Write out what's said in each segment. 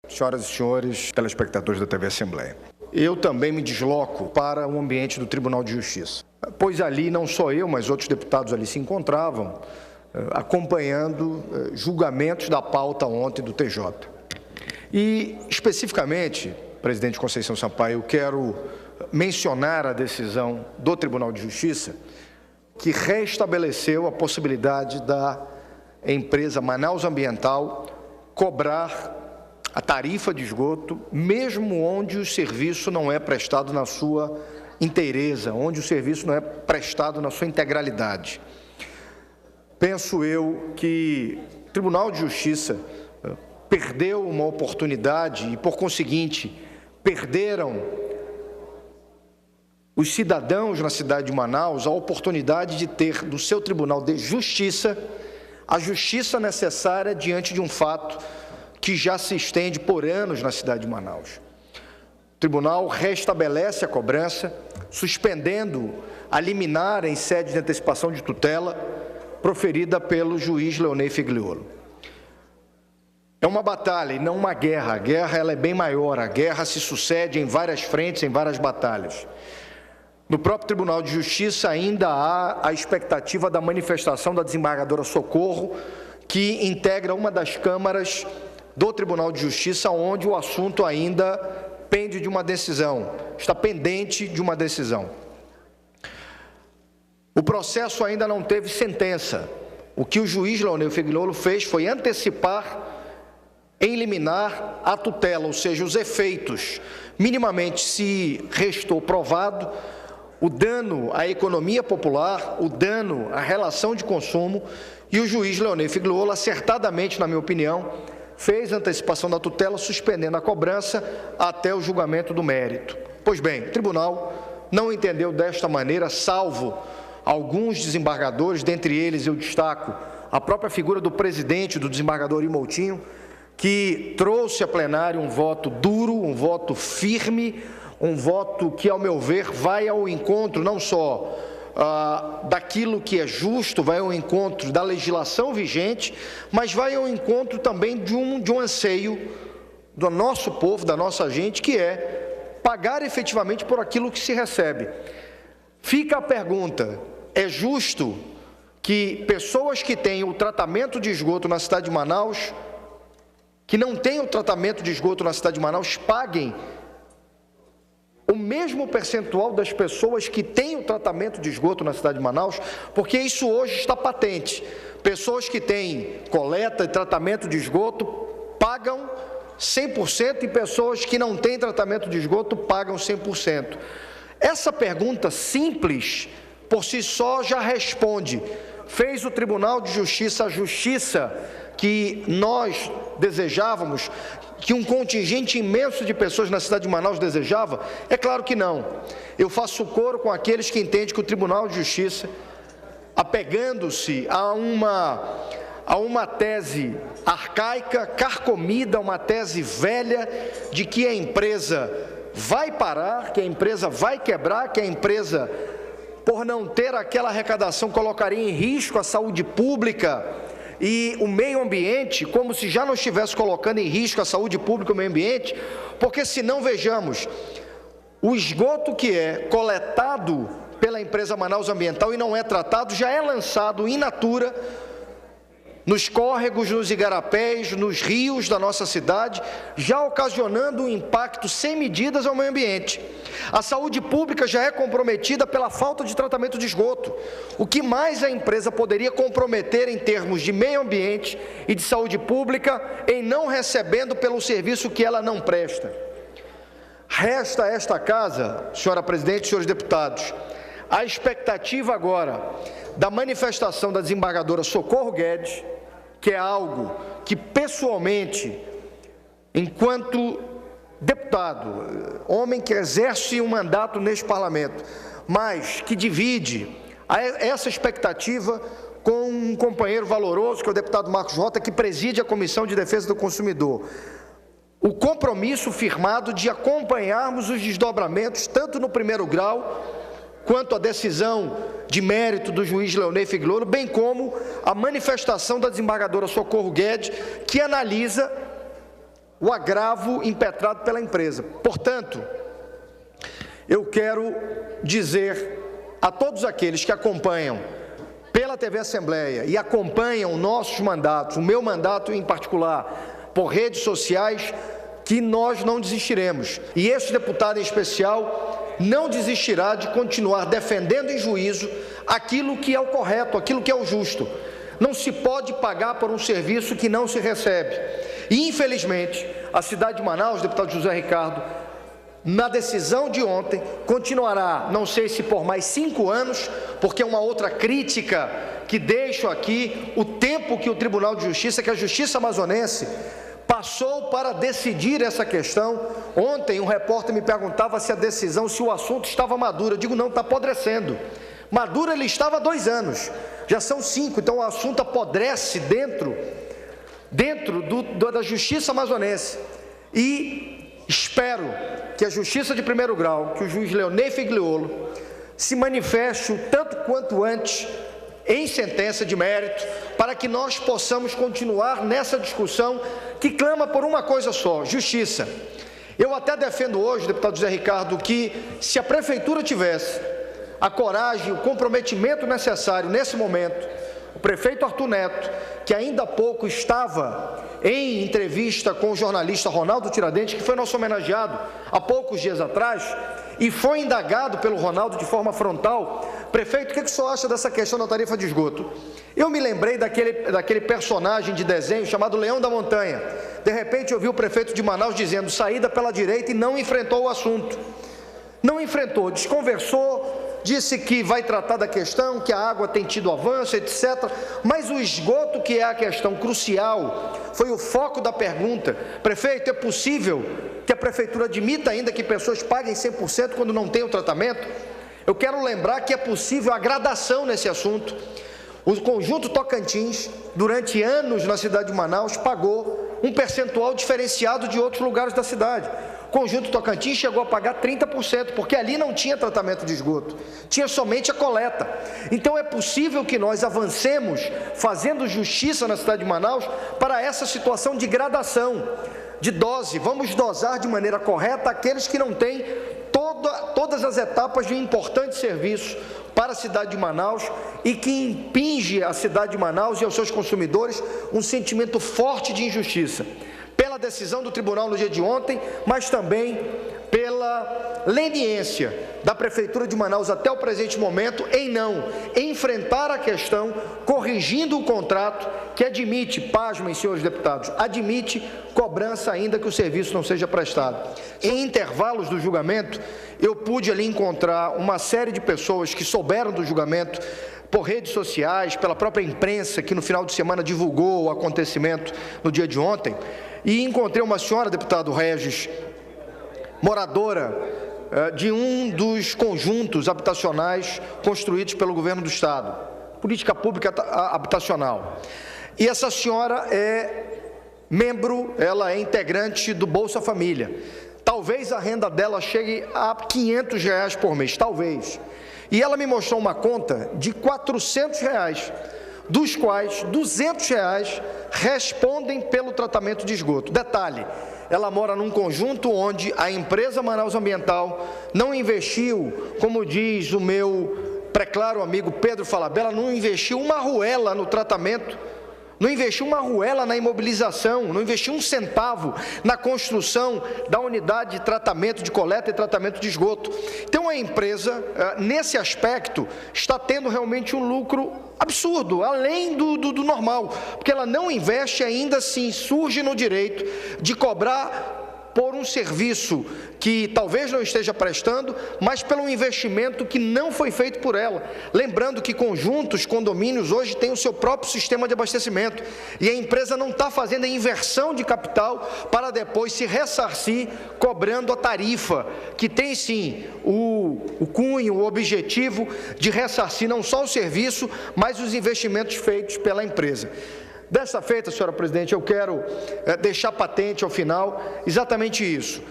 Senhoras e senhores, telespectadores da TV Assembleia. Eu também me desloco para o ambiente do Tribunal de Justiça, pois ali não só eu, mas outros deputados ali se encontravam acompanhando julgamentos da pauta ontem do TJ. E, especificamente, presidente Conceição Sampaio, eu quero mencionar a decisão do Tribunal de Justiça que restabeleceu a possibilidade da empresa Manaus Ambiental cobrar a tarifa de esgoto, mesmo onde o serviço não é prestado na sua inteireza, onde o serviço não é prestado na sua integralidade. Penso eu que o Tribunal de Justiça perdeu uma oportunidade e, por conseguinte, perderam os cidadãos na cidade de Manaus a oportunidade de ter no seu Tribunal de Justiça a justiça necessária diante de um fato que já se estende por anos na cidade de Manaus. O tribunal restabelece a cobrança, suspendendo a liminar em sede de antecipação de tutela proferida pelo juiz Leonei Figliolo. É uma batalha e não uma guerra. A guerra ela é bem maior. A guerra se sucede em várias frentes, em várias batalhas. No próprio Tribunal de Justiça ainda há a expectativa da manifestação da desembargadora Socorro, que integra uma das câmaras do Tribunal de Justiça, onde o assunto ainda pende de uma decisão, está pendente de uma decisão. O processo ainda não teve sentença. O que o juiz Leonei Figliolo fez foi antecipar em liminar a tutela, ou seja, os efeitos. Minimamente se restou provado o dano à economia popular, o dano à relação de consumo, e o juiz Leonei Figliolo, acertadamente, na minha opinião, fez a antecipação da tutela, suspendendo a cobrança até o julgamento do mérito. Pois bem, o tribunal não entendeu desta maneira, salvo alguns desembargadores, dentre eles eu destaco a própria figura do presidente, do desembargador Imoutinho, que trouxe a plenário um voto duro, um voto firme, um voto que, ao meu ver, vai ao encontro não só daquilo que é justo, vai ao encontro da legislação vigente, mas vai ao encontro também de um anseio do nosso povo, da nossa gente, que é pagar efetivamente por aquilo que se recebe. Fica a pergunta, é justo que pessoas que têm o tratamento de esgoto na cidade de Manaus, que não têm o tratamento de esgoto na cidade de Manaus, paguem o mesmo percentual das pessoas que têm o tratamento de esgoto na cidade de Manaus, porque isso hoje está patente. Pessoas que têm coleta e tratamento de esgoto pagam 100% e pessoas que não têm tratamento de esgoto pagam 100%. Essa pergunta simples, por si só, já responde. Fez o Tribunal de Justiça a justiça que nós desejávamos, que um contingente imenso de pessoas na cidade de Manaus desejava? É claro que não. Eu faço coro com aqueles que entendem que o Tribunal de Justiça, apegando-se a uma tese arcaica, carcomida, uma tese velha, de que a empresa vai parar, que a empresa vai quebrar, que a empresa, por não ter aquela arrecadação, colocaria em risco a saúde pública e o meio ambiente, como se já não estivesse colocando em risco a saúde pública e o meio ambiente, porque se não, vejamos, o esgoto que é coletado pela empresa Manaus Ambiental e não é tratado, já é lançado in natura nos córregos, nos igarapés, nos rios da nossa cidade, já ocasionando um impacto sem medidas ao meio ambiente. A saúde pública já é comprometida pela falta de tratamento de esgoto. O que mais a empresa poderia comprometer em termos de meio ambiente e de saúde pública em não recebendo pelo serviço que ela não presta? Resta a esta casa, senhora presidente e senhores deputados, a expectativa agora da manifestação da desembargadora Socorro Guedes, que é algo que pessoalmente, enquanto deputado, homem que exerce um mandato neste parlamento, mas que divide essa expectativa com um companheiro valoroso, que é o deputado Marcos Rota, que preside a Comissão de Defesa do Consumidor, o compromisso firmado de acompanharmos os desdobramentos, tanto no primeiro grau, quanto à decisão de mérito do juiz Leonei Figliolo, bem como a manifestação da desembargadora Socorro Guedes, que analisa o agravo impetrado pela empresa. Portanto, eu quero dizer a todos aqueles que acompanham pela TV Assembleia e acompanham nossos mandatos, o meu mandato em particular, por redes sociais, que nós não desistiremos. E este deputado em especial não desistirá de continuar defendendo em juízo aquilo que é o correto, aquilo que é o justo. Não se pode pagar por um serviço que não se recebe. E, infelizmente, a cidade de Manaus, deputado José Ricardo, na decisão de ontem, continuará, não sei se por mais 5 anos, porque é uma outra crítica que deixo aqui, o tempo que o Tribunal de Justiça, que a Justiça Amazonense, passou para decidir essa questão. Ontem um repórter me perguntava se a decisão, se o assunto estava maduro. Eu digo, não, está apodrecendo. Maduro ele estava há 2 anos, já são 5, então o assunto apodrece dentro da Justiça Amazonense. E espero que a Justiça de primeiro grau, que o juiz Leonei Figliolo se manifeste o tanto quanto antes em sentença de mérito, para que nós possamos continuar nessa discussão que clama por uma coisa só: justiça. Eu até defendo hoje, deputado José Ricardo, que se a Prefeitura tivesse a coragem, o comprometimento necessário nesse momento, o prefeito Arthur Neto, que ainda há pouco estava em entrevista com o jornalista Ronaldo Tiradentes, que foi nosso homenageado há poucos dias atrás, e foi indagado pelo Ronaldo de forma frontal: prefeito, o que o senhor acha dessa questão da tarifa de esgoto? Eu me lembrei daquele personagem de desenho chamado Leão da Montanha. De repente eu vi o prefeito de Manaus dizendo saída pela direita e não enfrentou o assunto. Não enfrentou, desconversou, disse que vai tratar da questão, que a água tem tido avanço, etc. Mas o esgoto, que é a questão crucial, foi o foco da pergunta. Prefeito, é possível que a Prefeitura admita ainda que pessoas paguem 100% quando não tem o tratamento? Eu quero lembrar que é possível a gradação nesse assunto. O Conjunto Tocantins, durante anos na cidade de Manaus, pagou um percentual diferenciado de outros lugares da cidade. O Conjunto Tocantins chegou a pagar 30%, porque ali não tinha tratamento de esgoto, tinha somente a coleta. Então é possível que nós avancemos fazendo justiça na cidade de Manaus para essa situação de gradação, de dose. Vamos dosar de maneira correta aqueles que não têm todas as etapas de um importante serviço para a cidade de Manaus e que impinge a cidade de Manaus e aos seus consumidores um sentimento forte de injustiça, pela decisão do tribunal no dia de ontem, mas também pela leniência da Prefeitura de Manaus até o presente momento em não enfrentar a questão, corrigindo o contrato que admite, pasmem, senhores deputados, admite cobrança ainda que o serviço não seja prestado. Em intervalos do julgamento, eu pude ali encontrar uma série de pessoas que souberam do julgamento por redes sociais, pela própria imprensa, que no final de semana divulgou o acontecimento no dia de ontem, e encontrei uma senhora, deputado Regis, moradora de um dos conjuntos habitacionais construídos pelo governo do Estado, política pública habitacional. E essa senhora é membro, ela é integrante do Bolsa Família. Talvez a renda dela chegue a R$500 por mês, talvez. E ela me mostrou uma conta de R$400, dos quais R$200 respondem pelo tratamento de esgoto. Detalhe, ela mora num conjunto onde a empresa Manaus Ambiental não investiu, como diz o meu preclaro amigo Pedro Falabella, não investiu uma arruela no tratamento, não investiu uma arruela na imobilização, não investiu um centavo na construção da unidade de tratamento, de coleta e tratamento de esgoto. Então a empresa, nesse aspecto, está tendo realmente um lucro absurdo, além do normal, porque ela não investe, ainda assim surge no direito de cobrar por um serviço que talvez não esteja prestando, mas pelo investimento que não foi feito por ela. Lembrando que conjuntos, condomínios, hoje têm o seu próprio sistema de abastecimento, e a empresa não está fazendo a inversão de capital para depois se ressarcir cobrando a tarifa, que tem sim o cunho, o objetivo de ressarcir não só o serviço, mas os investimentos feitos pela empresa. Desta feita, senhora presidente, eu quero deixar patente ao final exatamente isso.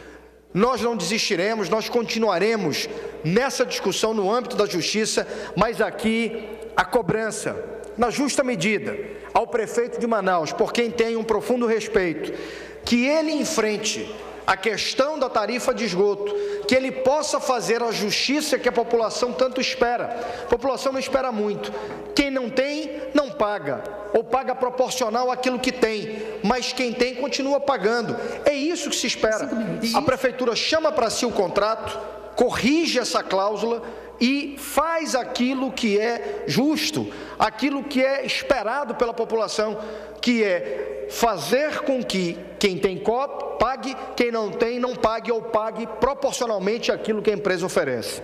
Nós não desistiremos, nós continuaremos nessa discussão no âmbito da justiça, mas aqui a cobrança, na justa medida, ao prefeito de Manaus, por quem tenho um profundo respeito, que ele enfrente a questão da tarifa de esgoto, que ele possa fazer a justiça que a população tanto espera. A população não espera muito. Quem não tem, não paga, ou paga proporcional àquilo que tem, mas quem tem continua pagando. É isso que se espera. A prefeitura chama para si o contrato, corrige essa cláusula e faz aquilo que é justo, aquilo que é esperado pela população, que é fazer com que quem tem pague, quem não tem não pague, ou pague proporcionalmente àquilo que a empresa oferece.